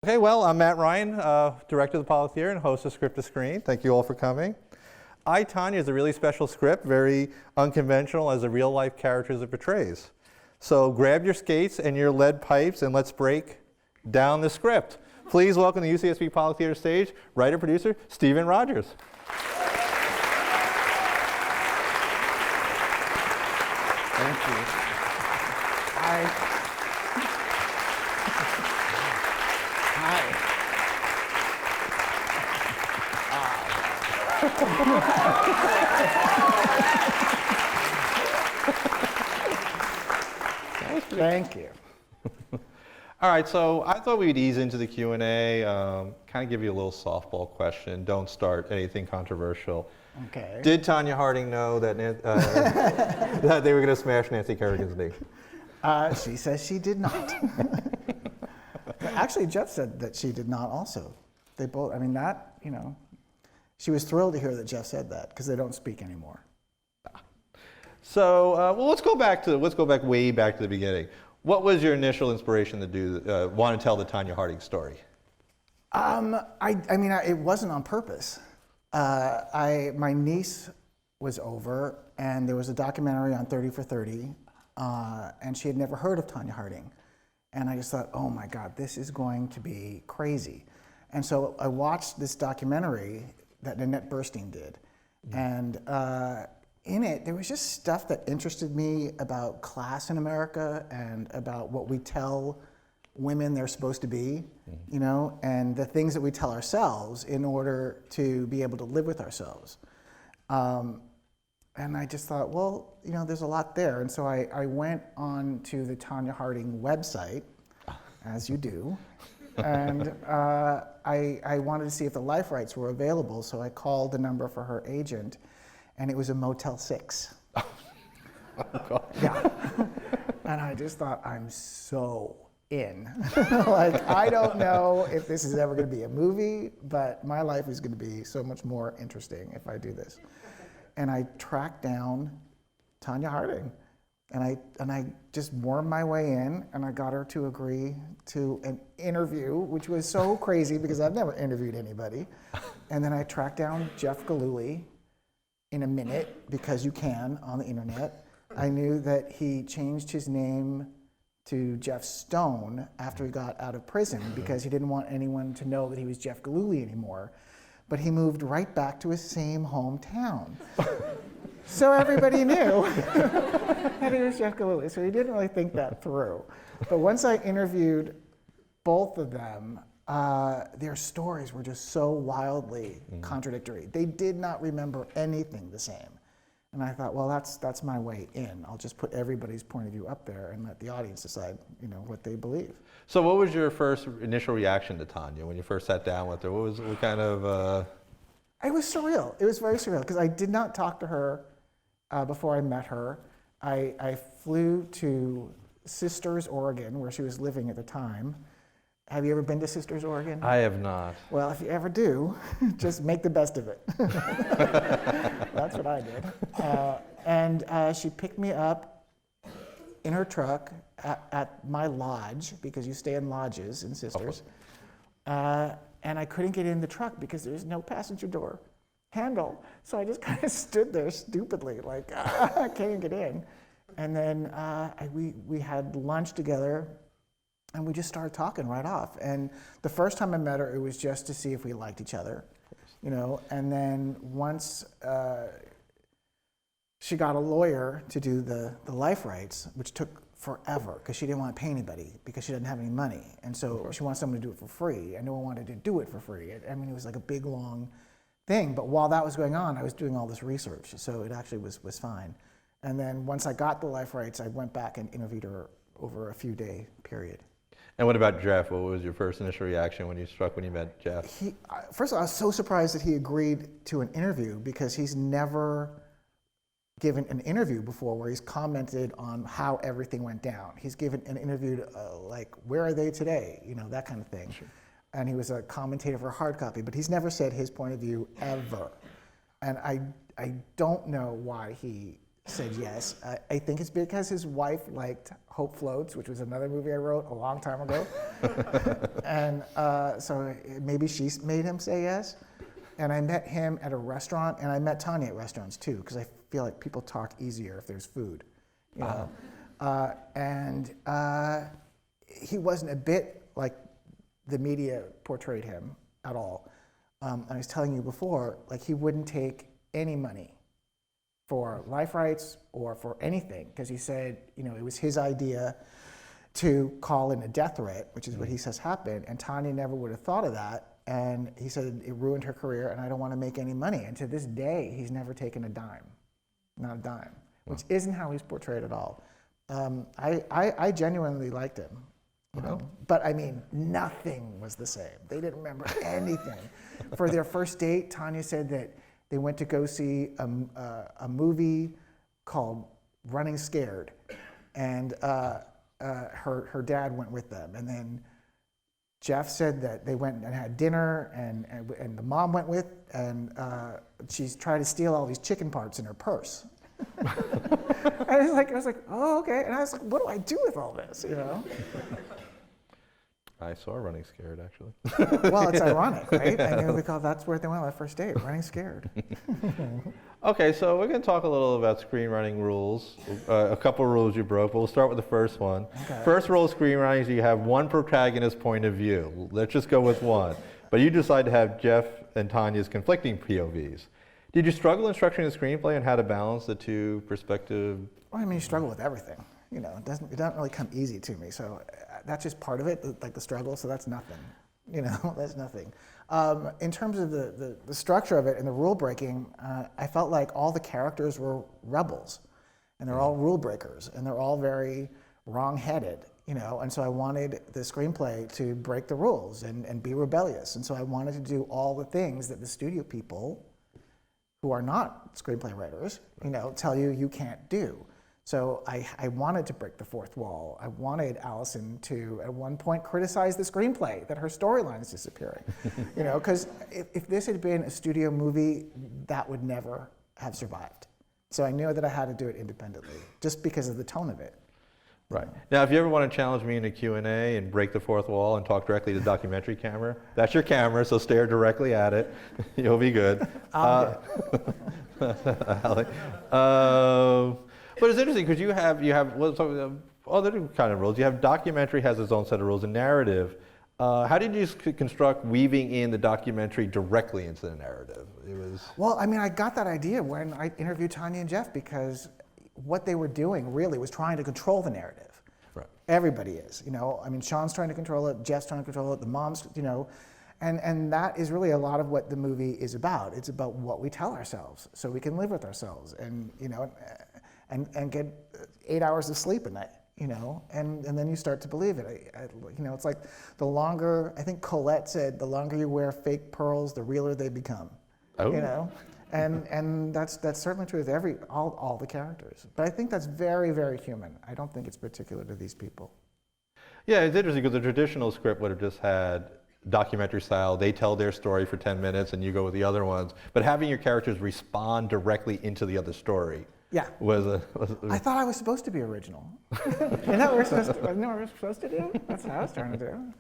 Okay, well, I'm Matt Ryan, director of the Politiere and host of Script to Screen. Thank you all for coming. Tanya is a really special script, very unconventional as the real-life characters it portrays. So grab your skates and your lead pipes and let's break down the script. Please welcome the UCSB Politiere stage, writer-producer Stephen Rogers. Thank you. Hi. Thank you. All right, so I thought we'd ease into the Q&A, kind of give you a little softball question. Don't start anything controversial. Okay. Did Tonya Harding know that, that they were going to smash Nancy Kerrigan's knee? She says she did not. Actually, Jeff said that she did not also. They both, I mean, that, you know, she was thrilled to hear that Jeff said that because they don't speak anymore. So, well, let's go back way back to the beginning. What was your initial inspiration to do, want to tell the Tonya Harding story? I mean, it wasn't on purpose. My niece was over, and there was a documentary on 30 for 30, and she had never heard of Tonya Harding. And I just thought, oh my God, this is going to be crazy. And so I watched this documentary that Nanette Burstein did. And in it, there was just stuff that interested me about class in America and about what we tell women they're supposed to be, you know, and the things that we tell ourselves in order to be able to live with ourselves. And I just thought, well, you know, there's a lot there. And so I went on to the Tonya Harding website, as you do, and I wanted to see if the life rights were available. So I called the number for her agent, and it was a Motel 6. Oh, God. Yeah. And I just thought, I'm so in. Like, I don't know if this is ever going to be a movie, but my life is going to be so much more interesting if I do this. And I tracked down Tonya Harding, and I just wormed my way in, and I got her to agree to an interview, which was so crazy because I've never interviewed anybody. And then I tracked down Jeff Gillooly in a minute, because you can on the internet. I knew that he changed his name to Jeff Stone after he got out of prison because he didn't want anyone to know that he was Jeff Gillooly anymore. But he moved right back to his same hometown. So everybody knew that he was Jeff Gillooly. So he didn't really think that through. But once I interviewed both of them, their stories were just so wildly contradictory. They did not remember anything the same. And I thought, well, that's my way in. I'll just put everybody's point of view up there and let the audience decide, you know, what they believe. So what was your first initial reaction to Tonya when you first sat down with her? What kind of... It was surreal. It was very surreal because I did not talk to her before I met her. I flew to Sisters, Oregon, where she was living at the time. Have you ever been to Sisters, Oregon? I have not. Well, if you ever do, just make the best of it. That's what I did. And she picked me up in her truck at my lodge, because you stay in lodges in Sisters. And I couldn't get in the truck because there's no passenger door handle. So I just kind of stood there stupidly, like, I can't get in. And then we had lunch together, and we just started talking right off. And the first time I met her, it was just to see if we liked each other, you know. And then once she got a lawyer to do the life rights, which took forever because she didn't want to pay anybody because she didn't have any money. And so she wanted someone to do it for free, and no one wanted to do it for free. I mean, it was like a big, long thing. But while that was going on, I was doing all this research, so it actually was fine. And then once I got the life rights, I went back and interviewed her over a few-day period. And what about Jeff? What was your first initial reaction when you met Jeff? First of all, I was so surprised that he agreed to an interview because he's never given an interview before where he's commented on how everything went down. He's given an interview like, where are they today? You know, that kind of thing. Sure. And he was a commentator for Hard Copy, but he's never said his point of view ever. And I don't know why he said yes. I think it's because his wife liked Hope Floats, which was another movie I wrote a long time ago. And so maybe she made him say yes. And I met him at a restaurant, and I met Tanya at restaurants too, because I feel like people talk easier if there's food. You know? And he wasn't a bit like the media portrayed him at all. I was telling you before, like he wouldn't take any money for life rights or for anything, because he said, it was his idea to call in a death threat, which is what he says happened, and Tanya never would have thought of that, and he said it ruined her career, and I don't want to make any money. And to this day, he's never taken a dime, not a dime, which isn't how he's portrayed at all. I genuinely liked him. But I mean, nothing was the same. They didn't remember anything. For their first date, Tanya said that they went to go see a movie called Running Scared, and her dad went with them. And then Jeff said that they went and had dinner, and the mom went with, and she's trying to steal all these chicken parts in her purse. And I was like, oh, okay. And I was like, what do I do with all this, I saw Running Scared, actually. Well, it's ironic, right? Because that's where they went on that first date, Running Scared. Okay, so we're going to talk a little about screenwriting rules, a couple rules you broke, but we'll start with the first one. Okay. First rule of screenwriting is you have one protagonist point of view. Let's just go with one. But you decide to have Jeff and Tanya's conflicting POVs. Did you struggle in structuring the screenplay and how to balance the two perspectives? Well, I mean, you struggle with everything. It doesn't really come easy to me. So that's just part of it, like the struggle. So that's nothing. That's nothing. In terms of the structure of it and the rule breaking, I felt like all the characters were rebels, and they're all rule breakers, and they're all very wrong-headed. And so I wanted the screenplay to break the rules and be rebellious. And so I wanted to do all the things that the studio people, who are not screenplay writers, tell you can't do. So I wanted to break the fourth wall. I wanted Allison to, at one point, criticize the screenplay, that her storyline is disappearing. Because if this had been a studio movie, that would never have survived. So I knew that I had to do it independently, just because of the tone of it. Right. Now, if you ever want to challenge me in a Q&A and break the fourth wall and talk directly to the documentary camera, that's your camera, so stare directly at it. You'll be good. But it's interesting because you have other kind of rules. You have documentary has its own set of rules, and narrative. How did you construct weaving in the documentary directly into the narrative? Well, I mean, I got that idea when I interviewed Tanya and Jeff, because what they were doing really was trying to control the narrative. Right. Everybody is, I mean, Sean's trying to control it, Jeff's trying to control it, the mom's, and that is really a lot of what the movie is about. It's about what we tell ourselves so we can live with ourselves and get 8 hours of sleep a night, and then you start to believe it. It's like the longer, I think Colette said, the longer you wear fake pearls, the realer they become. Oh. And that's certainly true with all the characters. But I think that's very, very human. I don't think it's particular to these people. Yeah, it's interesting because the traditional script would have just had documentary style. They tell their story for 10 minutes and you go with the other ones. But having your characters respond directly into the other story. Yeah. I thought I was supposed to be original. Isn't that what we're supposed to do? That's what I was trying to do.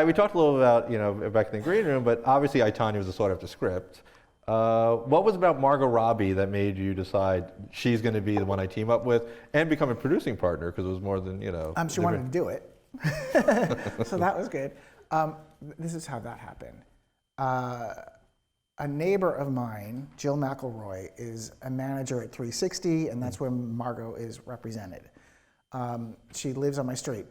We talked a little about, back in the green room, but obviously Tanya was a sought after script. What was about Margot Robbie that made you decide she's going to be the one I team up with and become a producing partner? Because it was more than, She wanted to do it. So that was good. This is how that happened. A neighbor of mine, Jill McElroy, is a manager at 360, and that's where Margot is represented. She lives on my street.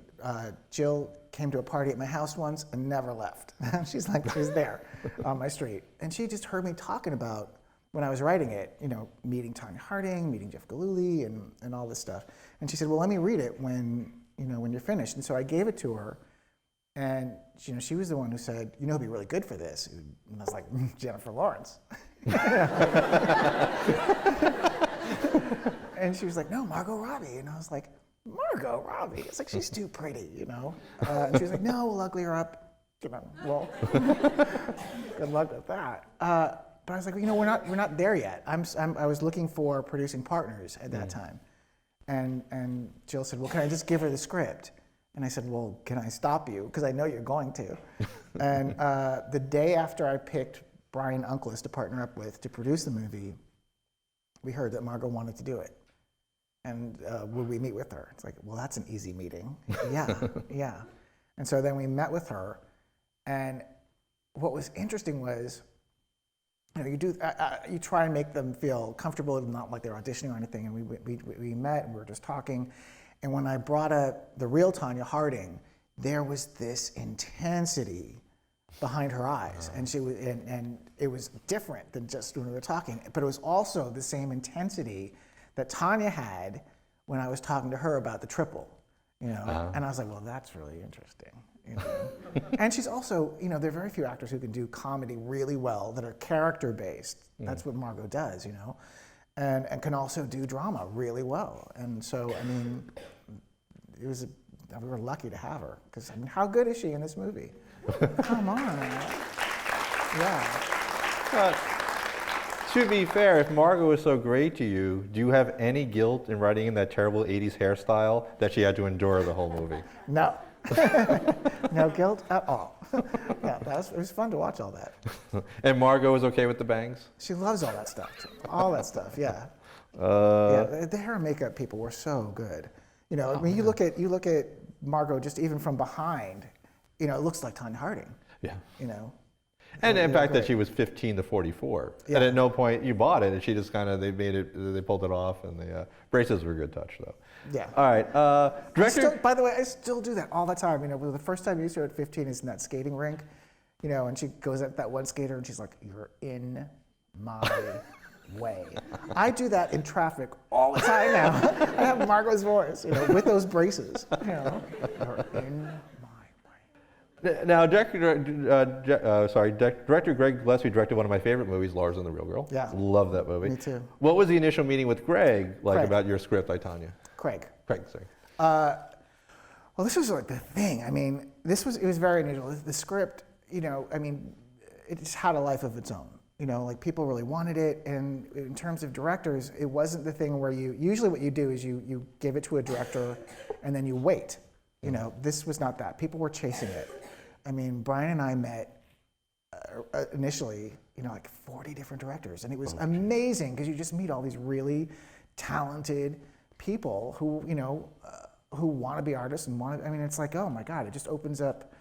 Jill came to a party at my house once and never left. She's there on my street. And she just heard me talking about, when I was writing it, meeting Tonya Harding, meeting Jeff Gillooly, and all this stuff. And she said, well, let me read it when you're finished. And so I gave it to her. And she was the one who said, who'd be really good for this? And I was like, Jennifer Lawrence. And she was like, no, Margot Robbie. And I was like, Margot Robbie? It's like, she's too pretty, And she was like, no, we'll ugly her up. Well, good luck with that. but I was like, we're not there yet. I was looking for producing partners at that time, and Jill said, well, can I just give her the script? And I said, well, can I stop you? Because I know you're going to. And the day after I picked Brian Uncless to partner up with to produce the movie, we heard that Margot wanted to do it. And would we meet with her? It's like, well, that's an easy meeting. Yeah. And so then we met with her, and what was interesting was, you try and make them feel comfortable, not like they're auditioning or anything. And we met, and we were just talking. And when I brought up the real Tonya Harding, there was this intensity behind her eyes, and she was, and it was different than just when we were talking. But it was also the same intensity that Tanya had when I was talking to her about the triple, And I was like, well, that's really interesting. And she's also, there are very few actors who can do comedy really well that are character-based. That's what Margot does, and can also do drama really well. And so, we were lucky to have her, because how good is she in this movie? Come on. Yeah. To be fair, if Margot was so great to you, do you have any guilt in writing in that terrible 80s hairstyle that she had to endure the whole movie? No. No guilt at all. Yeah, it was fun to watch all that. And Margot was okay with the bangs? She loves all that stuff. All that stuff, yeah. Yeah, the hair and makeup people were so good. You look at Margot just even from behind, it looks like Tonya Harding. Yeah. And in fact that she was 15 to 44. Yeah. And at no point you bought it, and she just they pulled it off, and the braces were a good touch, though. Yeah. All right. Director. By the way, I still do that all the time. The first time you see her at 15 is in that skating rink, and she goes at that one skater, and she's like, "You're in my way." I do that in traffic all the time now. I have Margot's voice, with those braces. You're in my way. Now, director Greg Gillespie directed one of my favorite movies, Lars and the Real Girl. Yeah. Love that movie. Me too. What was the initial meeting with Greg like about your script, Tanya? Craig, sorry. Well, this was like the thing. It was very unusual. The script, it just had a life of its own. People really wanted it. And in terms of directors, it wasn't the thing where usually what you do is you give it to a director and then you wait. This was not that. People were chasing it. Brian and I met initially, 40 different directors. And it was amazing, because you just meet all these really talented people who want to be artists and it's like, oh my God, it just opens up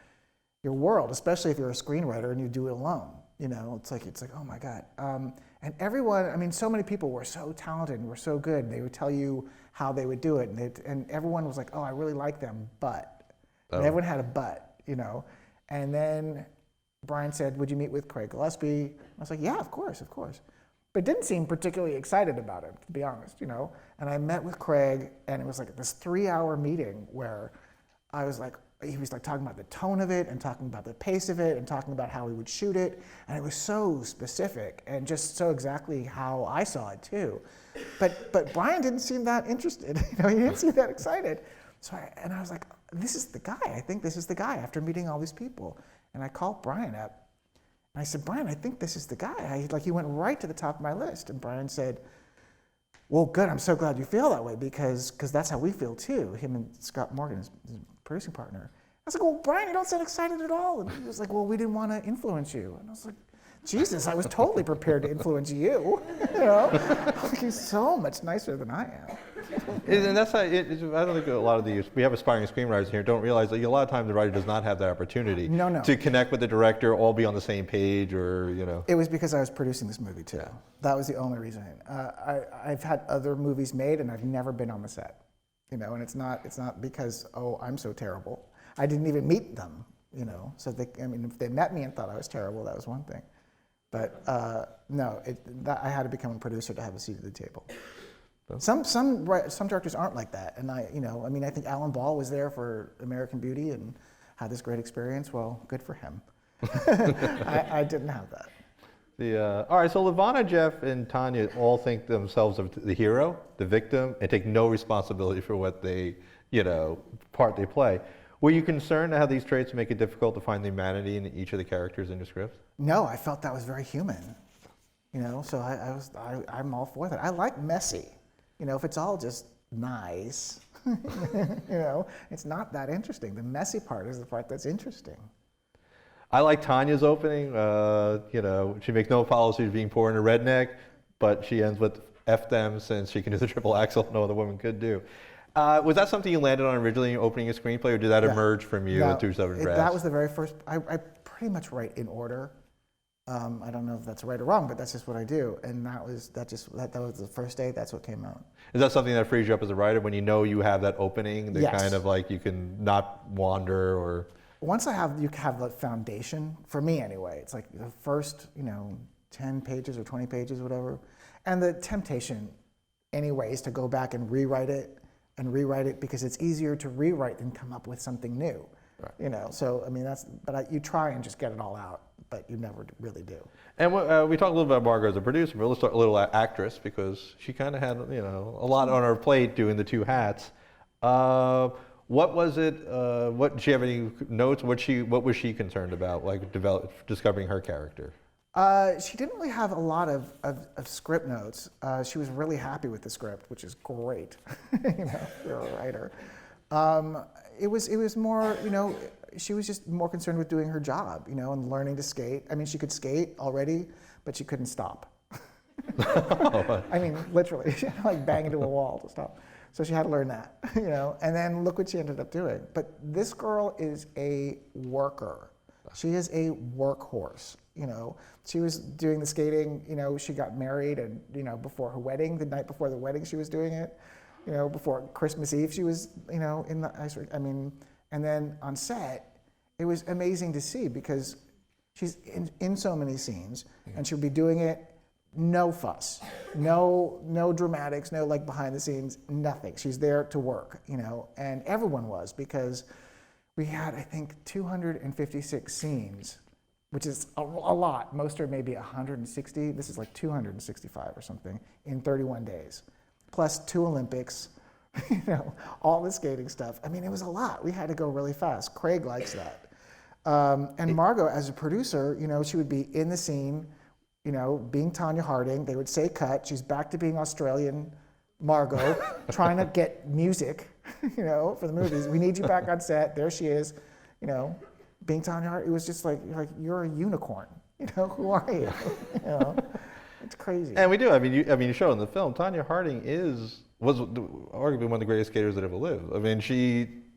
your world, especially if you're a screenwriter and you do it alone. It's like, oh my God. And everyone, so many people were so talented and were so good. They would tell you how they would do it. And everyone was like, oh, I really like them, but. And everyone had a but, And then Brian said, would you meet with Craig Gillespie? I was like, yeah, of course. But didn't seem particularly excited about it, to be honest, And I met with Craig, and it was like this 3-hour meeting where he was talking about the tone of it, and talking about the pace of it, and talking about how he would shoot it. And it was so specific, and just so exactly how I saw it too. But Brian didn't seem that interested. He didn't seem that excited. I was like, this is the guy. I think this is the guy, after meeting all these people. And I called Brian up, and I said, Brian, I think this is the guy. He went right to the top of my list. And Brian said, well, good. I'm so glad you feel that way, because that's how we feel too. Him and Scott Morgan, his producing partner. I was like, well, Brian, you don't sound excited at all. And he was like, well, we didn't want to influence you. And I was like, Jesus, I was totally prepared to influence you. He's so much nicer than I am. And that's how I don't think a lot of we have aspiring screenwriters here, don't realize that a lot of times the writer does not have that opportunity to connect with the director, all be on the same page, or. It was because I was producing this movie too. Yeah. That was the only reason. I've had other movies made, and I've never been on the set. And it's not because, oh, I'm so terrible. I didn't even meet them, So if they met me and thought I was terrible, that was one thing. But no, I had to become a producer to have a seat at the table. Some directors aren't like that, and I think Alan Ball was there for American Beauty and had this great experience. Well, good for him. I didn't have that. All right, so Lavana, Jeff, and Tanya all think themselves of the hero, the victim, and take no responsibility for what part they play. Were you concerned how these traits make it difficult to find the humanity in each of the characters in your script? No, I felt that was very human. So I'm all for that. I like messy. If it's all just nice, it's not that interesting. The messy part is the part that's interesting. I like Tanya's opening. She makes no apologies being poor and a redneck, but she ends with F them since she can do the triple axel no other woman could do. Was that something you landed on originally opening a screenplay, or did that emerge from you in 2 separate drafts? That was the very first. I pretty much write in order. I don't know if that's right or wrong, but that's just what I do. And that was the first day. That's what came out. Is that something that frees you up as a writer when you know you have that opening, that Yes. kind of like you can not wander or? Once you have the foundation, for me anyway, it's like the first, 10 pages or 20 pages, whatever. And the temptation anyway is to go back and rewrite it because it's easier to rewrite than come up with something new. Right. So I mean you try and just get it all out, but you never really do. And we talked a little bit about Margot as a producer, but let's talk a little actress, because she kind of had a lot on her plate doing the 2 hats. What was it? Did she have any notes? What was she concerned about, like discovering her character? She didn't really have a lot of script notes. She was really happy with the script, which is great, if you're a writer. It was more, she was just more concerned with doing her job, and learning to skate. I mean, she could skate already, but she couldn't stop. I mean, literally, she had to like bang into a wall to stop. So she had to learn that, and then look what she ended up doing. But this girl is a worker. She is a workhorse, She was doing the skating, she got married and, before her wedding, the night before the wedding she was doing it, before Christmas Eve she was, in the ice rink. I mean, and then on set, it was amazing to see because she's in so many scenes and she'll be doing it no fuss, no dramatics, no like behind the scenes, nothing. She's there to work, and everyone was, because we had, I think, 256 scenes, which is a lot. Most are maybe 160. This is like 265 or something in 31 days, plus 2 Olympics, all the skating stuff. I mean, it was a lot. We had to go really fast. Craig likes that. And Margot, as a producer, she would be in the scene, being Tonya Harding. They would say cut. She's back to being Australian Margot, trying to get music, for the movies. We need you back on set. There she is, being Tonya Harding. It was just like you're a unicorn. Who are you? It's crazy. And we do. I mean, you show in the film, Tonya Harding was arguably one of the greatest skaters that ever lived. I mean,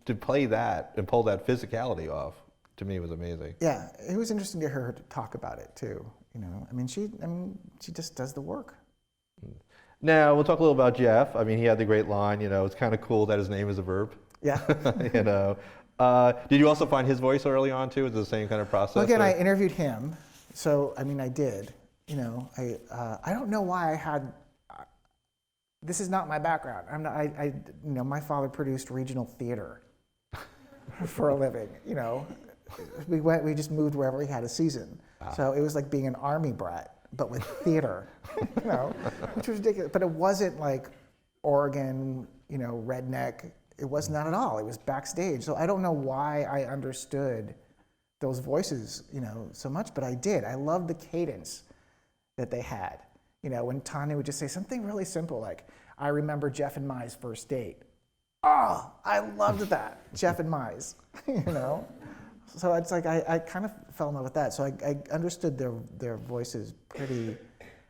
to play that and pull that physicality off, to me, was amazing. Yeah, it was interesting to hear her talk about it too. She just does the work. Now, we'll talk a little about Jeff. I mean, he had the great line, it's kind of cool that his name is a verb. Yeah. Did you also find his voice early on too? Was it the same kind of process? Well, again, I interviewed him, so I did. I don't know why I had. This is not my background. I'm not. My father produced regional theater for a living. We just moved wherever he had a season. So it was like being an army brat, but with theater, which was ridiculous. But it wasn't like Oregon, redneck. It was not at all. It was backstage. So I don't know why I understood those voices, so much, but I did. I loved the cadence that they had. When Tanya would just say something really simple, like, I remember Jeff and Mai's first date. Oh, I loved that, Jeff and Mai's, So it's like I kind of fell in love with that. So I understood their voices pretty.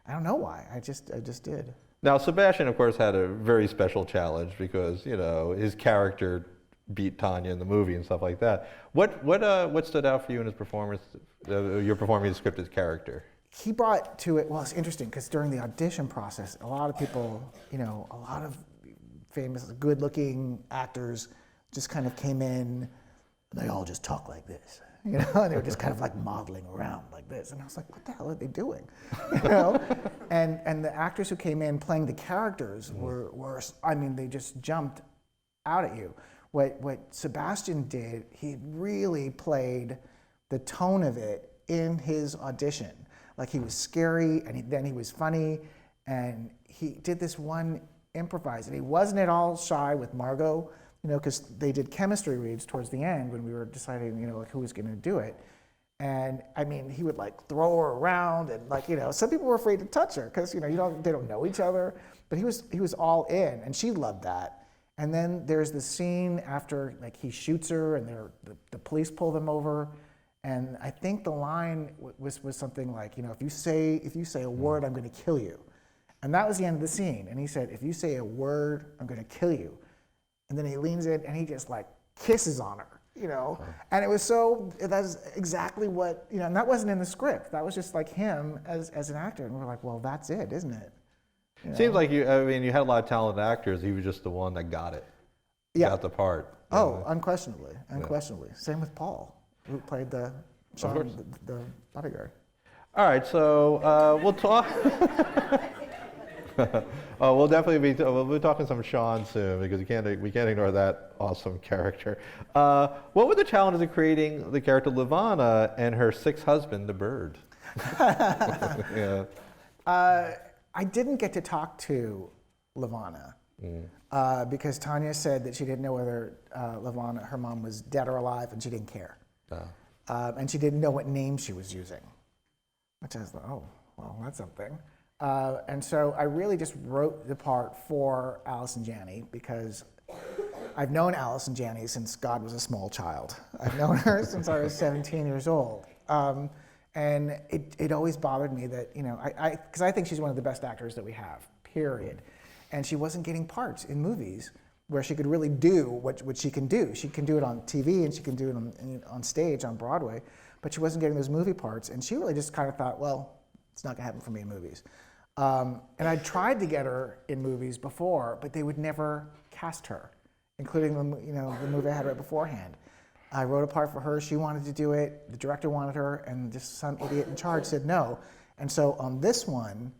I don't know why. I just did. Now, Sebastian, of course, had a very special challenge because his character beat Tanya in the movie and stuff like that. What stood out for you in his performance? You're performing the scripted character. He brought to it. Well, it's interesting because during the audition process, a lot of people, a lot of famous, good-looking actors just kind of came in. They all just talk like this, and they were just kind of like modeling around like this. And I was like, what the hell are they doing? And the actors who came in playing the characters were they just jumped out at you. What Sebastian did, he really played the tone of it in his audition. Like, he was scary, and then he was funny, and he did this one improvise, and he wasn't at all shy with Margot, because they did chemistry reads towards the end when we were deciding, who was going to do it. And I mean, he would like throw her around, and like, you know, some people were afraid to touch her because, you know, they don't know each other, but he was all in, and she loved that. And then there's the scene after like he shoots her, and the police pull them over, and I think the line was something like, you know, if you say a word, I'm going to kill you. And that was the end of the scene. And he said, if you say a word, I'm going to kill you. And then he leans in and he just like kisses on her, you know. And it was that's exactly what, you know, and that wasn't in the script. That was just like him as an actor. And we're like, well, that's it, isn't it? You know? Seems like you had a lot of talented actors. He was just the one that got it. Yeah. Got the part. Oh, unquestionably. Same with Paul, who played the bodyguard. All right, so we'll talk. We'll definitely we'll be talking some Sean soon because we can't ignore that awesome character. What were the challenges of creating the character Levana and her sixth husband, the bird? Yeah. I didn't get to talk to Levana because Tanya said that she didn't know whether Levana, her mom, was dead or alive, and she didn't care. And she didn't know what name she was using, which I was like, oh, well, that's something. And so I really just wrote the part for Allison Janney because I've known Allison Janney since God was a small child. I've known her since I was 17 years old. And it always bothered me that, you know, because I think she's one of the best actors that we have, period. And she wasn't getting parts in movies where she could really do what she can do. She can do it on TV and she can do it on stage, on Broadway, but she wasn't getting those movie parts. And she really just kind of thought, well, it's not gonna happen for me in movies. And I tried to get her in movies before, but they would never cast her, including the movie I had right beforehand. I wrote a part for her, she wanted to do it, the director wanted her, and just some idiot in charge said no. And so on this one,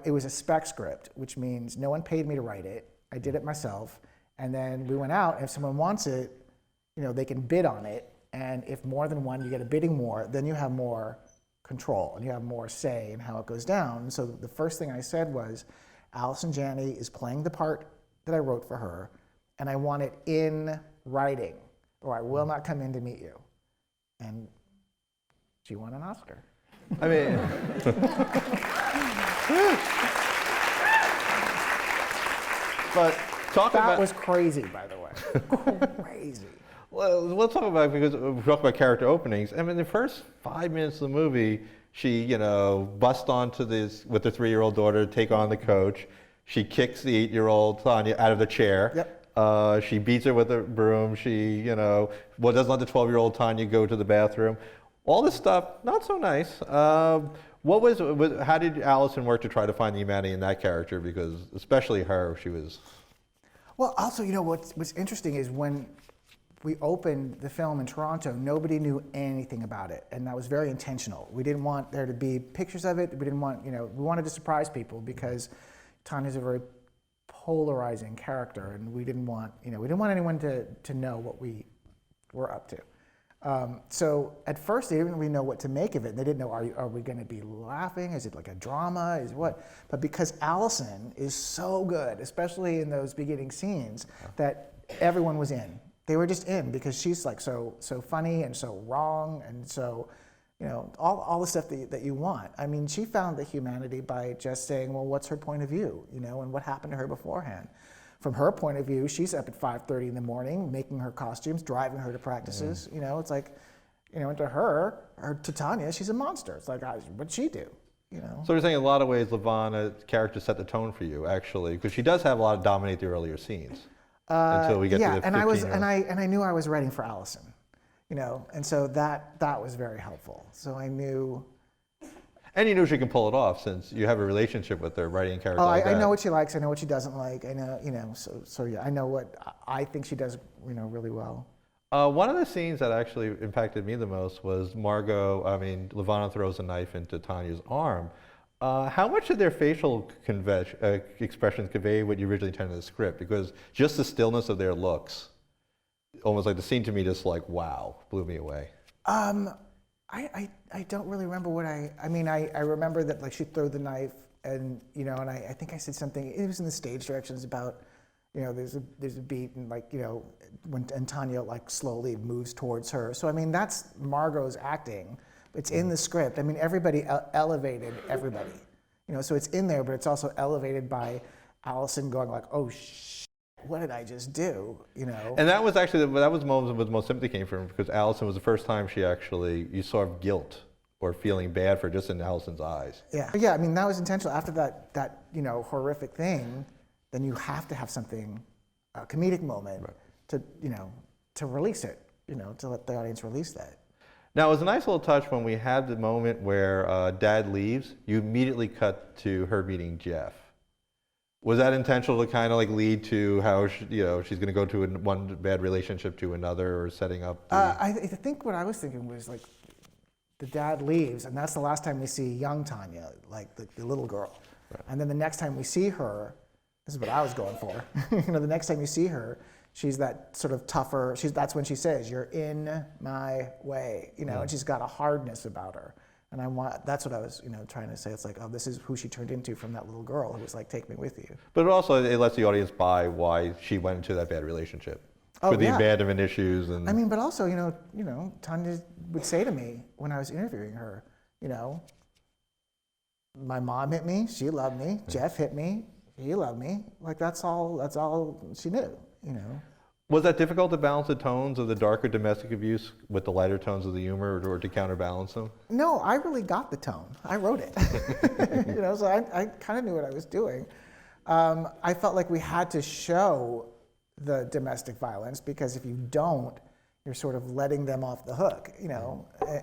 it was a spec script, which means no one paid me to write it, I did it myself, and then we went out, and if someone wants it, you know, they can bid on it, and if more than one, you get a bidding war, then you have more control and you have more say in how it goes down. And so the first thing I said was, Allison Janney is playing the part that I wrote for her, and I want it in writing, or I will not come in to meet you. And she won an Oscar. I mean, but that was crazy, by the way. Crazy. Well, let's talk about, because we talk about character openings. I mean, the first 5 minutes of the movie, she, you know, busts onto this with her 3-year-old daughter, take on the coach. She kicks the 8-year-old Tanya out of the chair. Yep. She beats her with a broom. She, you know, doesn't let the 12-year-old Tanya go to the bathroom. All this stuff, not so nice. How did Allison work to try to find the humanity in that character? Because especially her, she was. Well, also, you know, what's interesting is when we opened the film in Toronto, nobody knew anything about it, and that was very intentional. We didn't want there to be pictures of it. We didn't want, you know, we wanted to surprise people because Tanya's a very polarizing character, and we didn't want anyone to know what we were up to. So at first they didn't really know what to make of it. They didn't know, are we going to be laughing? Is it like a drama? Is what? But because Allison is so good, especially in those beginning scenes, that everyone was in. They were just in because she's like so funny and so wrong and so, you know, all the stuff that you want. I mean, she found the humanity by just saying, well, what's her point of view, you know, and what happened to her beforehand. From her point of view, she's up at 5:30 in the morning making her costumes, driving her to practices. You know, it's like, you know, and to her, or to Tanya, she's a monster. It's like, what'd she do? You know. So you're saying in a lot of ways, Levana's character set the tone for you, actually, because she does have a lot of dominate the earlier scenes. Until we get to the 15 and I knew I was writing for Allison, you know, and so that was very helpful. So I knew. And you knew she can pull it off since you have a relationship with her, writing a character like that. I know what she likes. I know what she doesn't like. I know, you know. So yeah, I know what I think she does, you know, really well. One of the scenes that actually impacted me the most was Levana throws a knife into Tanya's arm. How much did their facial expressions convey what you originally intended in the script? Because just the stillness of their looks, almost like the scene to me, just like, wow, blew me away. I don't really remember what I remember that, like, she threw the knife and, you know, and I think I said something, it was in the stage directions about, there's a beat and like, and Tanya like slowly moves towards her. So I mean, that's Margot's acting. It's in the script. I mean, everybody elevated everybody. So it's in there, but it's also elevated by Allison going like, oh, what did I just do? And that was actually, that was the moment where the most sympathy came from, because Allison was the first time you saw guilt or feeling bad for just in Allison's eyes. Yeah. Yeah, I mean, that was intentional. After that horrific thing, then you have to have something, a comedic moment, right, to release it, to let the audience release that. Now, it was a nice little touch when we had the moment where Dad leaves, you immediately cut to her meeting Jeff. Was that intentional to kind of like lead to how she's going to go to one bad relationship to another, or setting up? I think what I was thinking was like, the dad leaves, and that's the last time we see young Tanya, like the little girl. Right. And then the next time we see her, this is what I was going for. The next time you see her, she's that sort of tougher. That's when she says, "You're in my way," and she's got a hardness about her. And that's what I was, trying to say. It's like, oh, this is who she turned into from that little girl who was like, "Take me with you." But also, it lets the audience buy why she went into that bad relationship. Oh, for the yeah. abandonment issues. And I mean, but also, Tanya would say to me when I was interviewing her, my mom hit me, she loved me. Jeff hit me, he loved me. Like that's all she knew, Was that difficult to balance the tones of the darker domestic abuse with the lighter tones of the humor, or to counterbalance them? No, I really got the tone. I wrote it. So I kind of knew what I was doing. I felt like we had to show the domestic violence, because if you don't, you're sort of letting them off the hook,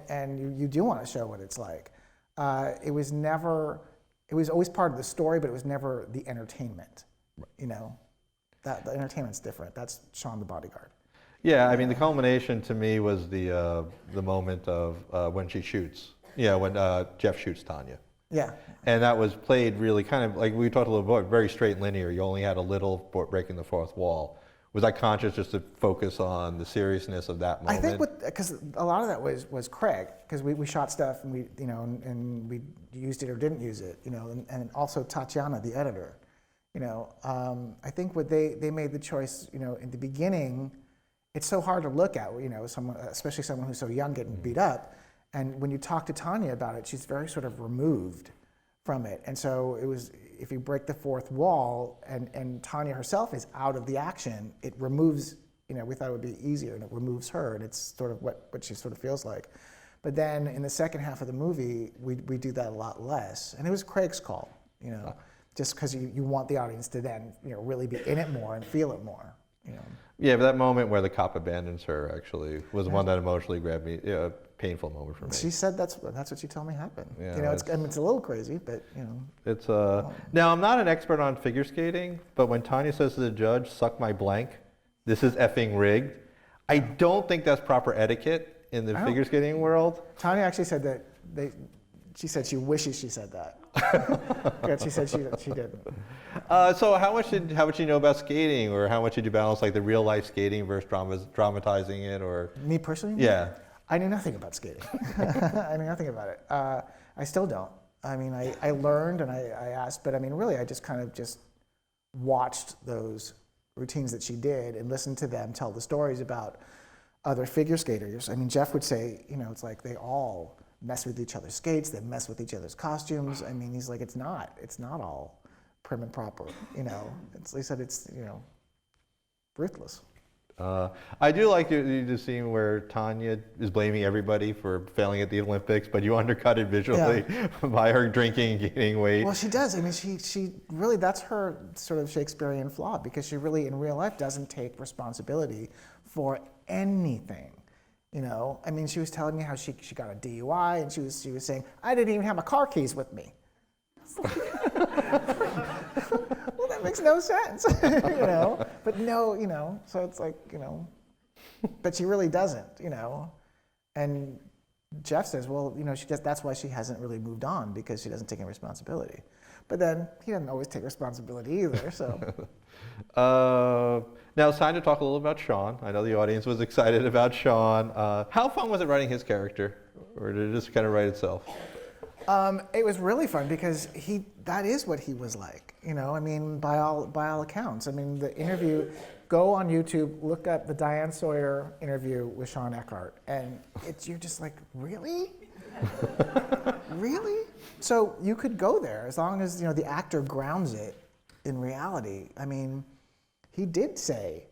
and you do want to show what it's like. It was always part of the story, but it was never the entertainment, That the entertainment's different. That's Sean the bodyguard. Yeah, I mean, the culmination to me was the moment of when she shoots. Yeah, when Jeff shoots Tanya. Yeah. And that was played really kind of like we talked a little bit, very straight and linear. You only had a little breaking the fourth wall. Was I conscious just to focus on the seriousness of that moment? I think because a lot of that was Craig, because we shot stuff and we and we used it or didn't use it, and also Tatiana, the editor. I think what they made the choice, in the beginning, it's so hard to look at, someone, especially someone who's so young, getting beat up. And when you talk to Tanya about it, she's very sort of removed from it. And so it was, if you break the fourth wall and Tanya herself is out of the action, it removes, we thought it would be easier, and it removes her, and it's sort of what she sort of feels like. But then in the second half of the movie, we do that a lot less. And it was Craig's call, just because you want the audience to then, really be in it more and feel it more, Yeah, but that moment where the cop abandons her actually was the one that emotionally grabbed me. Yeah, a painful moment for me. She said that's what she told me happened. Yeah, it's a little crazy, but It's now I'm not an expert on figure skating, but when Tanya says to the judge, "Suck my blank," this is effing rigged. I don't think that's proper etiquette in the figure skating world. Tanya actually said that she said she wishes she said that. Yeah, she said she didn't. So how much did you know about skating, or how much did you balance like the real life skating versus dramatizing it, or? Me personally? Yeah. I knew nothing about skating. I knew nothing about it. I still don't. I mean, I learned and I asked, but I mean, really, I just kind of just watched those routines that she did and listened to them tell the stories about other figure skaters. I mean, Jeff would say, it's like they all mess with each other's skates, they mess with each other's costumes. I mean, he's like, it's not all prim and proper, he said it's, ruthless. I do like the scene where Tanya is blaming everybody for failing at the Olympics, but you undercut it visually by her drinking and gaining weight. Well, she does. I mean, she really, that's her sort of Shakespearean flaw, because she really, in real life, doesn't take responsibility for anything. I mean, she was telling me how she got a DUI, and she was saying, "I didn't even have my car keys with me." Well, that makes no sense, But no, so it's like, but she really doesn't, And Jeff says, well, that's why she hasn't really moved on, because she doesn't take any responsibility. But then he doesn't always take responsibility either, so. Now it's time to talk a little about Sean. I know the audience was excited about Sean. How fun was it writing his character, or did it just kind of write itself? It was really fun because that is what he was like, I mean, by all accounts. I mean, the interview, go on YouTube, look up the Diane Sawyer interview with Sean Eckhart, and you're just like, really? Really? So you could go there as long as, the actor grounds it in reality. I mean, he did say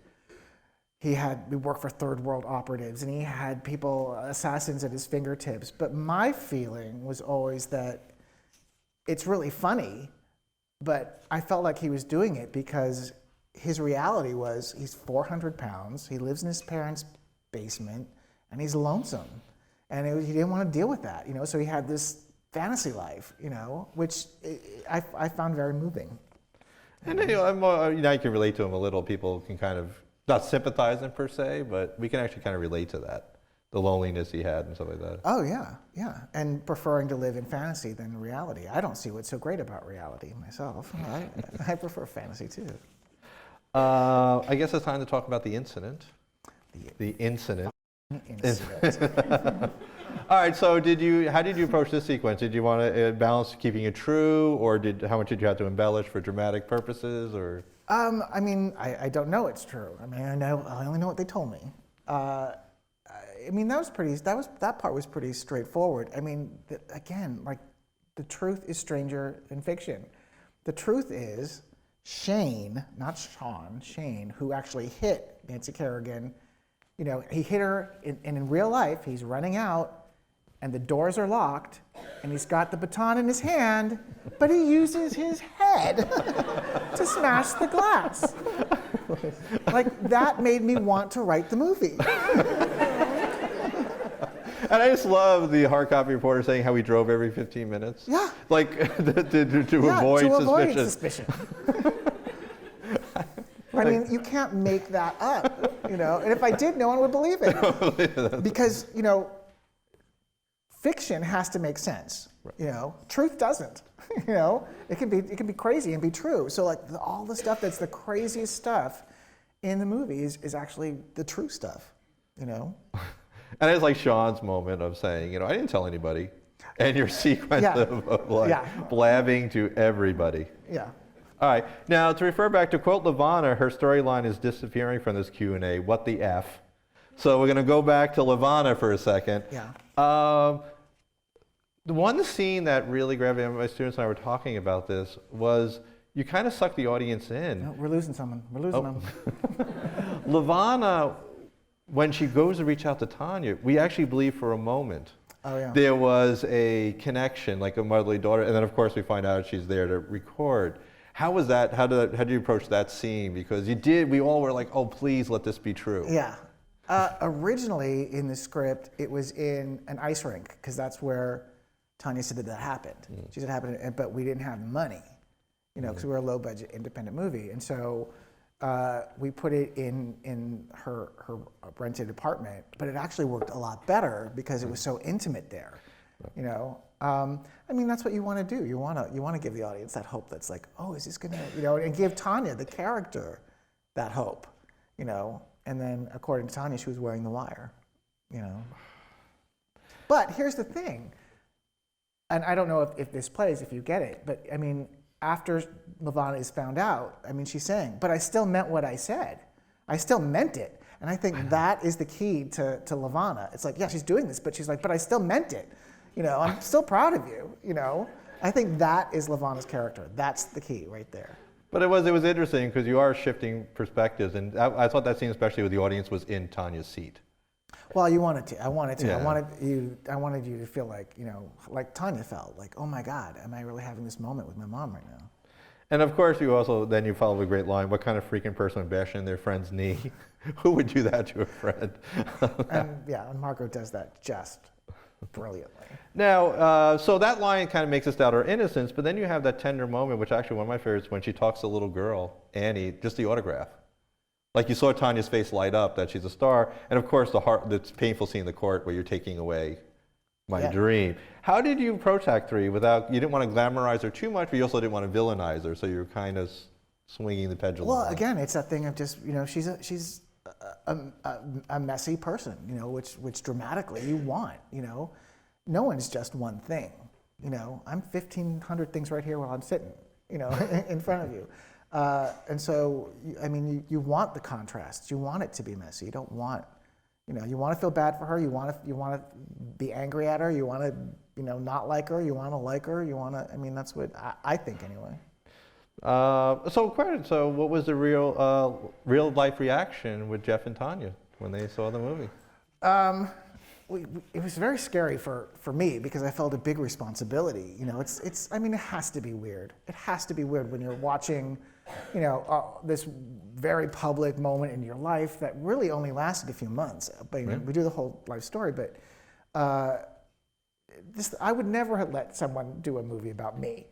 he worked for third world operatives and he had assassins at his fingertips. But my feeling was always that it's really funny, but I felt like he was doing it because his reality was he's 400 pounds, he lives in his parents' basement, and he's lonesome. And he didn't want to deal with that, so he had this fantasy life, which I found very moving. And now you can relate to him a little. People can kind of not sympathize him per se, but we can actually kind of relate to that, the loneliness he had and stuff like that. Oh yeah, and preferring to live in fantasy than reality. I don't see what's so great about reality myself. I prefer fantasy too. I guess it's time to talk about the incident. The incident. All right. So, how did you approach this sequence? Did you want to balance keeping it true, or how much did you have to embellish for dramatic purposes, or? I mean, I don't know it's true. I mean, I only know what they told me. I mean, that part was pretty straightforward. I mean, again, like, the truth is stranger than fiction. The truth is Shane, not Sean, Shane, who actually hit Nancy Kerrigan. He hit her, and in real life, he's running out, and the doors are locked, and he's got the baton in his hand, but he uses his head to smash the glass. Like, that made me want to write the movie. And I just love the hard copy reporter saying how he drove every 15 minutes. Yeah. Like, to avoid suspicion. I mean, you can't make that up, And if I did, no one would believe it. Because, fiction has to make sense. Right. Truth doesn't. It can be crazy and be true. So like all the stuff that's the craziest stuff in the movies is actually the true stuff. And it's like Sean's moment of saying, I didn't tell anybody, and your sequence of blabbing to everybody. Yeah. All right. Now, to refer back to quote Lavana, her storyline is disappearing from this Q&A. What the F? So we're going to go back to Lavana for a second. Yeah. The one scene that really grabbed me, my students and I were talking about this, was you kind of suck the audience in. No, we're losing someone. We're losing them. Lavana, when she goes to reach out to Tanya, we actually believe for a moment there was a connection, like a motherly daughter, and then of course we find out she's there to record. How was that? How did you approach that scene? Because we all were like, oh, please let this be true. Yeah. Originally in the script, it was in an ice rink, because that's where Tanya said that happened. She said it happened, but we didn't have money, because we were a low-budget independent movie. And so we put it in her rented apartment, but it actually worked a lot better because it was so intimate there. I mean, that's what you want to do. You want to give the audience that hope that's like, oh, is this gonna, and give Tanya, the character, that hope, And then, according to Tanya, she was wearing the wire, But here's the thing, and I don't know if this plays, if you get it, but I mean, after Lavana is found out, I mean, she's saying, but I still meant what I said. I still meant it. And I think that is the key to Lavana. It's like, yeah, she's doing this, but she's like, but I still meant it. I'm still proud of you, I think that is Lavana's character. That's the key right there. But it was interesting because you are shifting perspectives, and I thought that scene, especially with the audience, was in Tanya's seat. Well, you wanted to. I wanted to. Yeah. I wanted you to feel like, like Tanya felt, like, oh my God, am I really having this moment with my mom right now? And of course, you follow a great line. What kind of freaking person would bash in their friend's knee? Who would do that to a friend? and Margot does that just brilliantly. Now, so that line kind of makes us doubt our innocence, but then you have that tender moment, which actually one of my favorites, when she talks to the little girl, Annie, just the autograph. Like you saw Tanya's face light up that she's a star, and of course the painful scene in the court where you're taking away my dream. How did you approach Act 3 you didn't want to glamorize her too much, but you also didn't want to villainize her, so you're kind of swinging the pendulum? Well, again, it's that thing of just, she's a messy person, which dramatically you want, No one's just one thing, I'm 1,500 things right here while I'm sitting, in front of you. And so, you want the contrast. You want it to be messy. You don't want, you want to feel bad for her. You want to be angry at her. You want to, not like her. You want to like her. You want to, that's what I think anyway. So what was the real life reaction with Jeff and Tanya when they saw the movie? It was very scary for me because I felt a big responsibility. It has to be weird. It has to be weird when you're watching, this very public moment in your life that really only lasted a few months. But we do the whole life story, but I would never have let someone do a movie about me.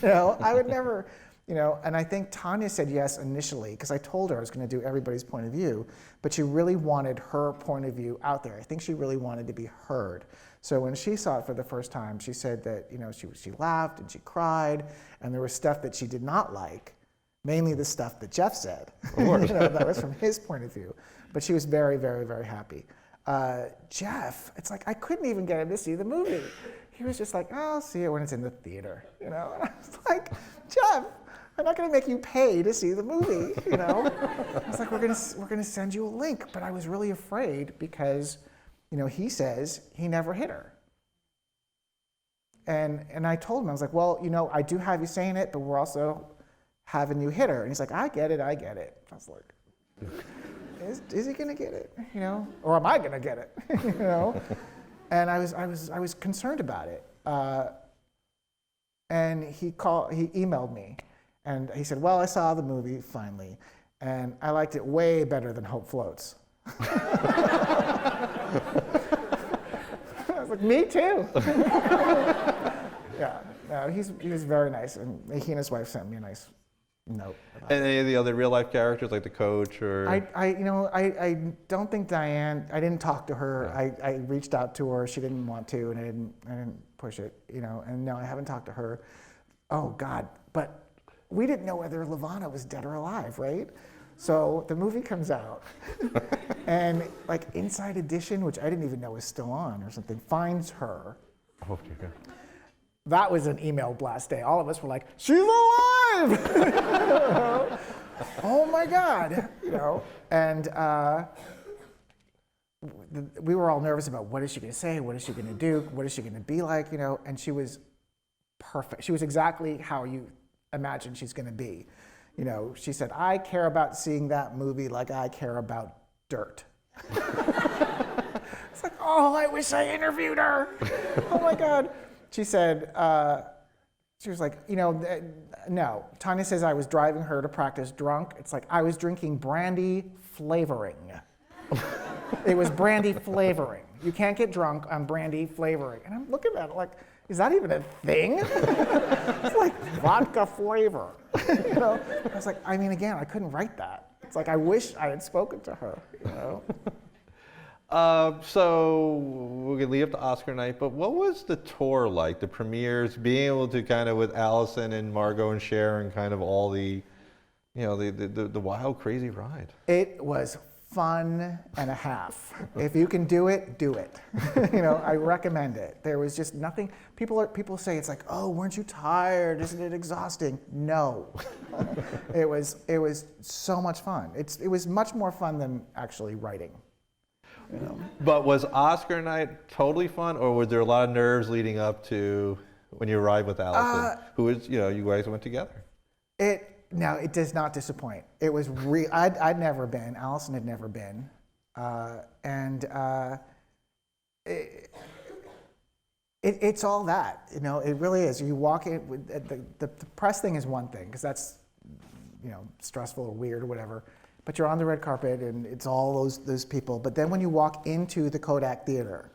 I would never. And I think Tanya said yes initially because I told her I was going to do everybody's point of view, but she really wanted her point of view out there. I think she really wanted to be heard. So when she saw it for the first time, she said that she laughed and she cried, and there was stuff that she did not like, mainly the stuff that Jeff said. Of course. That was from his point of view. But she was very, very, very happy. Jeff, it's like I couldn't even get him to see the movie. He was just like, oh, I'll see it when it's in the theater. And I was like, Jeff, I'm not going to make you pay to see the movie, I was like, we're going to send you a link, but I was really afraid because, he says he never hit her. And I told him, I was like, well, I do have you saying it, but we're also having you hit her. And he's like, I get it. I was like, is he going to get it, or am I going to get it, And I was concerned about it. And he emailed me. And he said, well, I saw the movie finally, and I liked it way better than Hope Floats. I was like, me too. Yeah, no, he was very nice, and he and his wife sent me a nice note. And any of the other real life characters, like the coach or? I don't think Diane. I didn't talk to her. Yeah. I reached out to her. She didn't want to, and I didn't push it. And no, I haven't talked to her. Oh God, but. We didn't know whether Levana was dead or alive, right? So the movie comes out, and like Inside Edition, which I didn't even know was still on or something, finds her. Oh, dear God. That was an email blast day. All of us were like, she's alive! Oh my God, And we were all nervous about what is she going to say, what is she going to do, what is she going to be like, And she was perfect. She was exactly how you imagine she's going to be. She said, I care about seeing that movie like I care about dirt. It's like, oh, I wish I interviewed her. Oh my God. She said, she was like, no. Tanya says I was driving her to practice drunk. It's like I was drinking brandy flavoring. It was brandy flavoring. You can't get drunk on brandy flavoring. And I'm looking at it like, is that even a thing? It's like vodka flavor. I was like, again, I couldn't write that. It's like I wish I had spoken to her. So we're gonna lead up to Oscar night, but what was the tour like? The premieres, being able to kind of with Allison and Margot and Sharon, kind of all the, the wild, crazy ride. It was fun and a half. If you can do it, do it. I recommend it. There was just nothing. People say it's like, oh, weren't you tired? Isn't it exhausting? No. It was so much fun. It was much more fun than actually writing. But was Oscar night totally fun, or was there a lot of nerves leading up to when you arrived with Allison, who was, you guys went together? No, it does not disappoint. It was I'd never been. Allison had never been, it's all that. It really is. You walk in. The press thing is one thing because that's stressful or weird or whatever. But you're on the red carpet and it's all those people. But then when you walk into the Kodak Theater,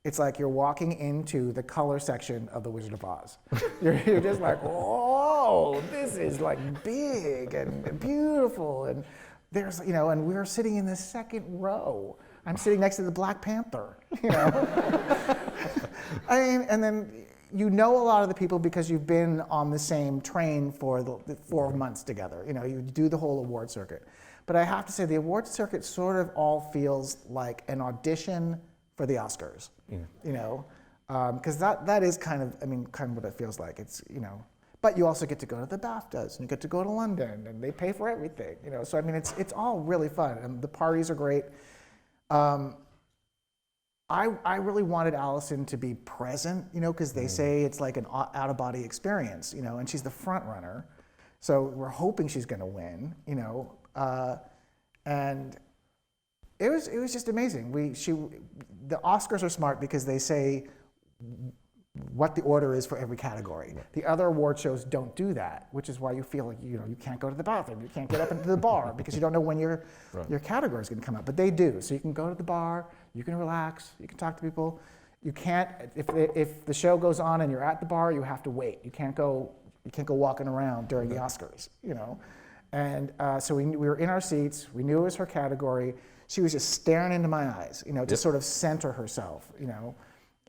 it's like you're walking into the color section of The Wizard of Oz. You're just like, whoa, this is like big and beautiful. And there's, and we're sitting in the second row. I'm sitting next to the Black Panther, and then a lot of the people because you've been on the same train for the 4 months together. You do the whole award circuit. But I have to say the award circuit sort of all feels like an audition for the Oscars. Because that is kind of what it feels like. It's, but you also get to go to the BAFTAs, and you get to go to London, and they pay for everything, So I mean, it's all really fun, and the parties are great. I really wanted Allison to be present, because they say it's like an out-of-body experience, and she's the front runner. So we're hoping she's going to win, and it was just amazing. The Oscars are smart because they say what the order is for every category. Right. The other award shows don't do that, which is why you feel like you can't go to the bathroom, you can't get up into the bar because you don't know when your category is going to come up. But they do, so you can go to the bar, you can relax, you can talk to people. You can't if the show goes on and you're at the bar, you have to wait. You can't go walking around during the Oscars, And so we were in our seats. We knew it was her category. She was just staring into my eyes, to sort of center herself,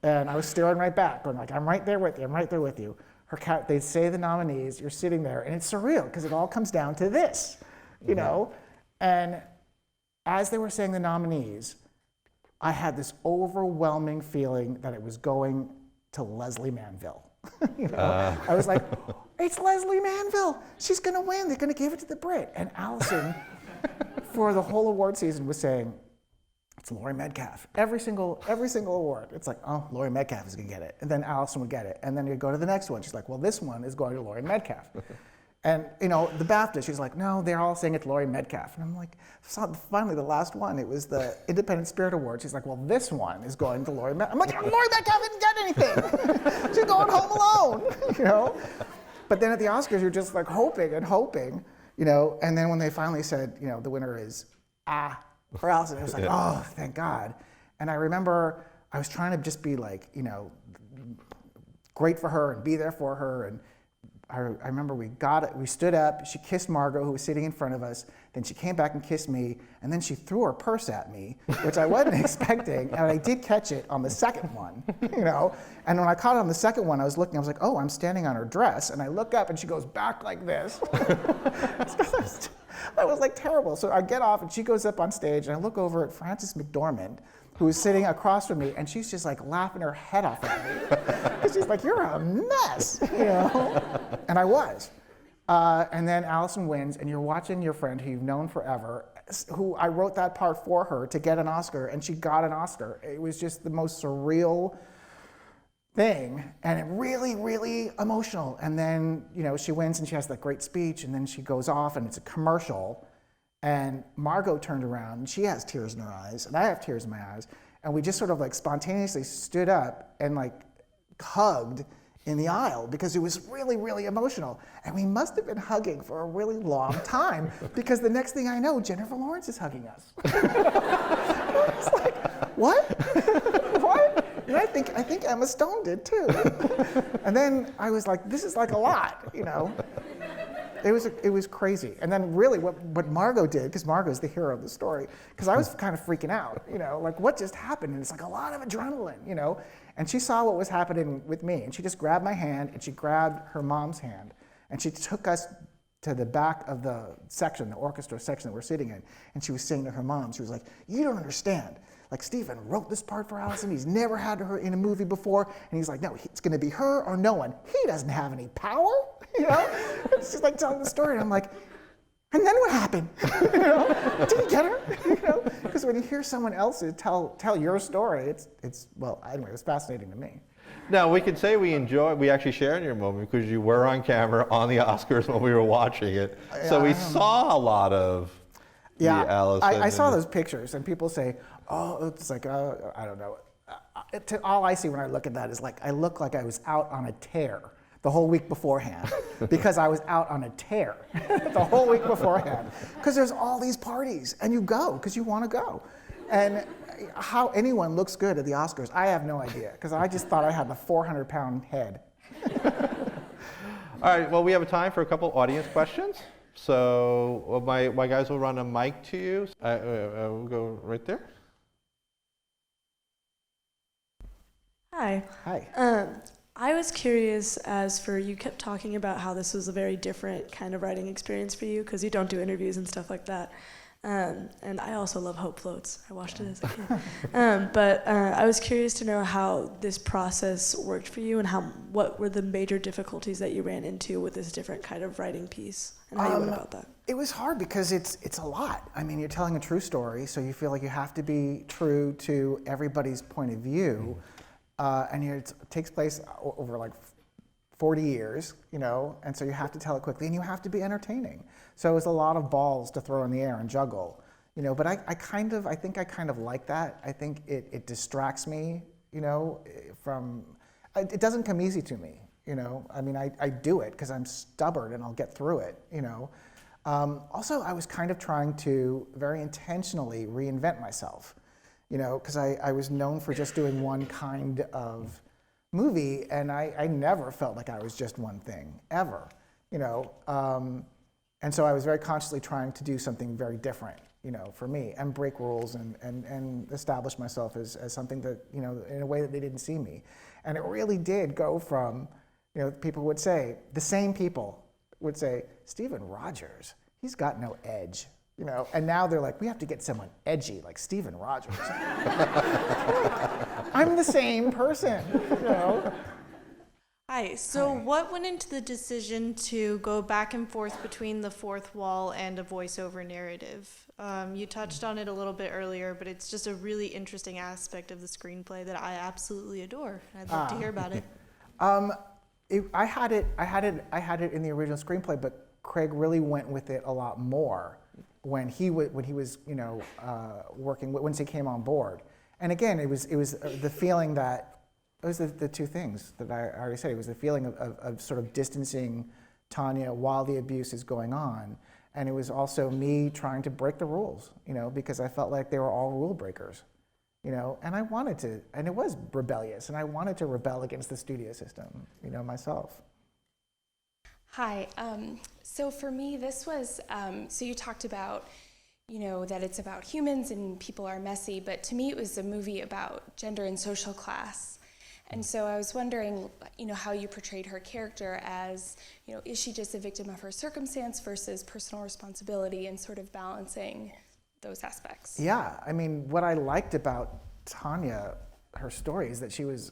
And I was staring right back, going like, I'm right there with you, I'm right there with you. They say the nominees, you're sitting there, and it's surreal because it all comes down to this, And as they were saying the nominees, I had this overwhelming feeling that it was going to Leslie Manville. I was like, it's Leslie Manville. She's going to win. They're going to give it to the Brit. And Allison, for the whole award season, was saying, it's Laurie Metcalf. Every single award. It's like, oh, Laurie Metcalf is going to get it. And then Allison would get it. And then you go to the next one. She's like, well, this one is going to Laurie Metcalf. And, the BAFTA, she's like, no, they're all saying it's Laurie Metcalf. And I'm like, finally, the last one, it was the Independent Spirit Award. She's like, well, this one is going to Laurie Metcalf. I'm like, Laurie Metcalf didn't get anything. She's going home alone, But then at the Oscars, you're just like hoping and hoping, And then when they finally said, the winner is, for Allison, it was like, oh, thank God. And I remember I was trying to just be like, great for her and be there for her. And I remember we stood up, she kissed Margot, who was sitting in front of us, then she came back and kissed me, and then she threw her purse at me, which I wasn't expecting, and I did catch it on the second one, And when I caught it on the second one, I was like, oh, I'm standing on her dress, and I look up and she goes back like this. That was like terrible. So I get off and she goes up on stage, and I look over at Frances McDormand, who is sitting across from me, and she's just like laughing her head off at me. And she's like, you're a mess, And I was. And then Allison wins, and you're watching your friend who you've known forever, who I wrote that part for her to get an Oscar, and she got an Oscar. It was just the most surreal thing, and it really, really emotional. And then, she wins, and she has that great speech, and then she goes off, and it's a commercial. And Margot turned around, and she has tears in her eyes, and I have tears in my eyes. And we just sort of like spontaneously stood up and like hugged in the aisle because it was really, really emotional. And we must have been hugging for a really long time because the next thing I know, Jennifer Lawrence is hugging us. It's like, what? What? And I think Emma Stone did too. And then I was like, this is like a lot, It was crazy. And then really what Margot did, because Margot's the hero of the story, because I was kind of freaking out, like what just happened? And it's like a lot of adrenaline, And she saw what was happening with me, and she just grabbed my hand, and she grabbed her mom's hand, and she took us to the back of the section, the orchestra section that we're sitting in, and she was saying to her mom, she was like, you don't understand. Like, Stephen wrote this part for Allison. He's never had her in a movie before. And he's like, no, it's going to be her or no one. He doesn't have any power, And she's like telling the story. And I'm like, and then what happened? Did he get her? Because when you hear someone else tell your story, well, anyway, it was fascinating to me. Now, we could say we actually shared your moment because you were on camera on the Oscars when we were watching it. So we saw a lot of the Allison. I saw those pictures, and people say, oh, it's like, I don't know. All I see when I look at that is like, I look like I was out on a tear the whole week beforehand because I was out on a tear the whole week beforehand. Because there's all these parties, and you go because you want to go. And how anyone looks good at the Oscars, I have no idea, because I just thought I had the 400-pound head. All right, well, we have a time for a couple audience questions. So my guys will run a mic to you. We'll go right there. Hi. Hi. I was curious you kept talking about how this was a very different kind of writing experience for you because you don't do interviews and stuff like that. And I also love Hope Floats. I watched it as a kid. But I was curious to know how this process worked for you and what were the major difficulties that you ran into with this different kind of writing piece and how you went about that. It was hard because it's a lot. I mean, you're telling a true story, so you feel like you have to be true to everybody's point of view. And it takes place over like 40 years, and so you have to tell it quickly and you have to be entertaining. So it was a lot of balls to throw in the air and juggle, but I think I kind of like that. I think it distracts me, from, it doesn't come easy to me, I mean, I do it because I'm stubborn and I'll get through it, Also, I was kind of trying to very intentionally reinvent myself, because I was known for just doing one kind of movie, and I never felt like I was just one thing, ever, and so I was very consciously trying to do something very different, for me, and break rules and establish myself as something that, in a way that they didn't see me. And it really did go from, people would say, the same people would say, Stephen Rogers, he's got no edge, and now they're like, we have to get someone edgy like Stephen Rogers. I'm the same person, Hi, so what went into the decision to go back and forth between the fourth wall and a voiceover narrative? You touched on it a little bit earlier, but it's just a really interesting aspect of the screenplay that I absolutely adore. I'd love to hear about it. I had it in the original screenplay, but Craig really went with it a lot more when he was working once he came on board. And again, it was the feeling that it was the two things that I already said. It was the feeling of sort of distancing Tanya while the abuse is going on, and it was also me trying to break the rules, because I felt like they were all rule breakers, and I wanted to, and it was rebellious, and I wanted to rebel against the studio system, myself. Hi. So for me, this was, so you talked about, that it's about humans and people are messy, but to me it was a movie about gender and social class. And so I was wondering, how you portrayed her character as, is she just a victim of her circumstance versus personal responsibility, and sort of balancing those aspects? Yeah, I mean, what I liked about Tanya, her story, is that she was,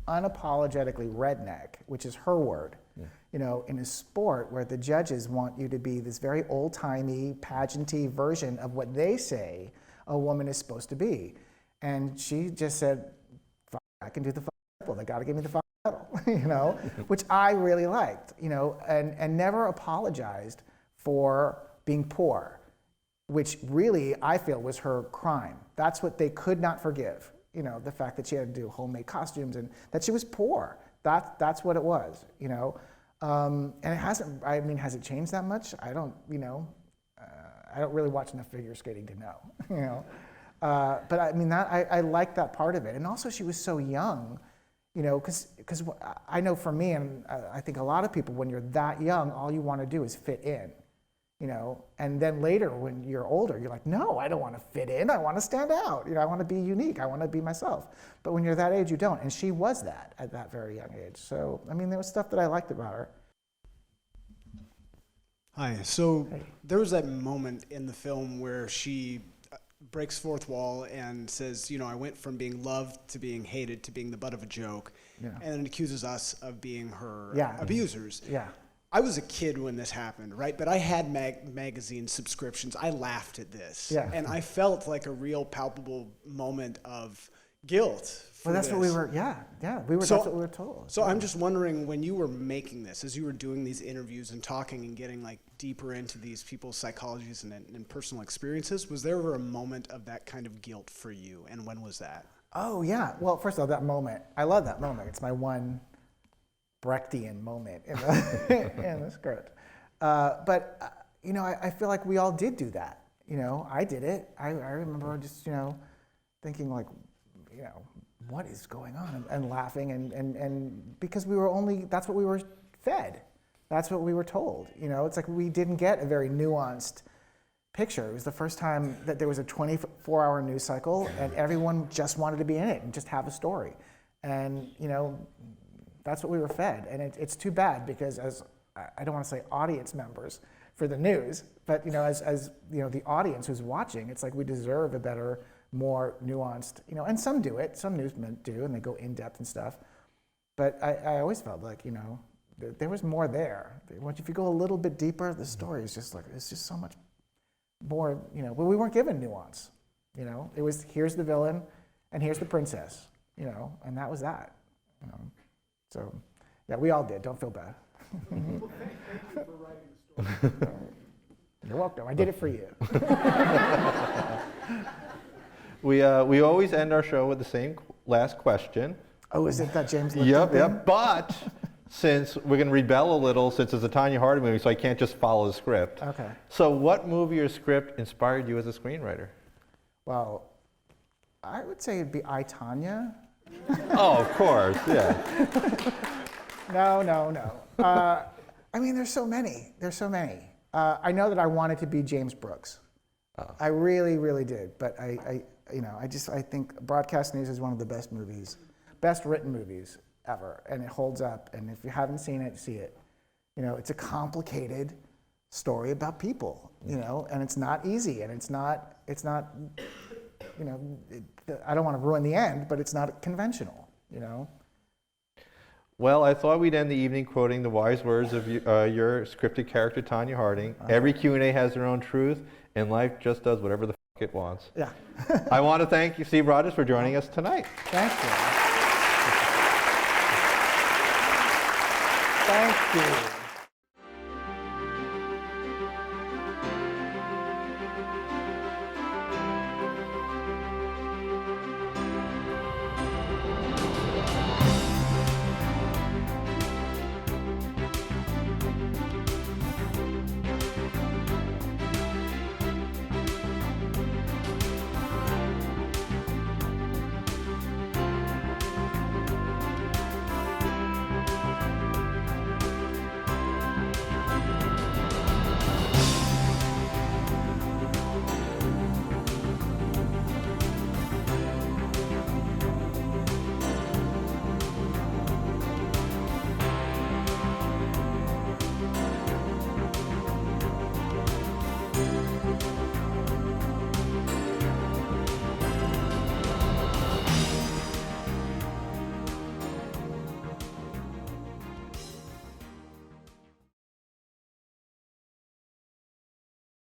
unapologetically redneck, which is her word. Yeah. In a sport where the judges want you to be this very old-timey, pageanty version of what they say a woman is supposed to be. And she just said, I can do the well, they got to give me the medal, which I really liked, and never apologized for being poor, which really I feel was her crime. That's what they could not forgive, the fact that she had to do homemade costumes and that she was poor. That's what it was, and it hasn't. I mean, has it changed that much? I don't, I don't really watch enough figure skating to know, But I mean, I like that part of it, and also she was so young. Because I know for me, and I think a lot of people, when you're that young, all you want to do is fit in, and then later when you're older, you're like, no, I don't want to fit in, I want to stand out, I want to be unique, I want to be myself. But when you're that age, you don't, and she was that at that very young age. So, I mean, there was stuff that I liked about her. Hi, so there was that moment in the film where she breaks fourth wall and says, I went from being loved to being hated to being the butt of a joke, and then accuses us of being her abusers. Yeah. I was a kid when this happened, right? But I had magazine subscriptions. I laughed at this, and I felt like a real palpable moment of guilt. Well, that's what we were. That's what we were told. So I'm just wondering, when you were making this, as you were doing these interviews and talking and getting like deeper into these people's psychologies and personal experiences, was there ever a moment of that kind of guilt for you? And when was that? Oh yeah. Well, first of all, that moment, I love that moment. It's my one Brechtian moment in the script. But I feel like we all did do that. I did it. I remember just thinking like, what is going on, and laughing, and because that's what we were fed. That's what we were told. It's like we didn't get a very nuanced picture. It was the first time that there was a 24-hour news cycle, and everyone just wanted to be in it and just have a story. And, that's what we were fed. And it's too bad, because as, I don't want to say audience members, for the news. But as the audience who's watching, it's like we deserve a better, more nuanced, and some do it, some newsmen do, and they go in depth and stuff. But I always felt like, there was more there. If you go a little bit deeper, the story is just it's just so much more, but we weren't given nuance. It was, here's the villain and here's the princess, and that was that. So yeah, we all did. Don't feel bad. Well, thank you for writing the story. You're welcome. I did it for you. We always end our show with the same last question. Oh, is it that James Lipton Yep, thing? yep. But since we're going to rebel a little, since it's a Tanya Harding movie, so I can't just follow the script. Okay. So what movie or script inspired you as a screenwriter? Well, I would say it'd be I, Tanya. Oh, of course, yeah. No. I mean, there's so many. I know that I wanted to be James Brooks. I really, really did. But I think Broadcast News is one of the best written movies ever, and it holds up. And if you haven't seen it, see it. It's a complicated story about people. And it's not easy, and it's not. I don't want to ruin the end, but it's not conventional. Well, I thought we'd end the evening quoting the wise words of your scripted character, Tanya Harding. Every Q&A has their own truth, and life just does whatever the fuck it wants. Yeah. I want to thank you, Steve Rogers, for joining us tonight. Thank you. Thank you.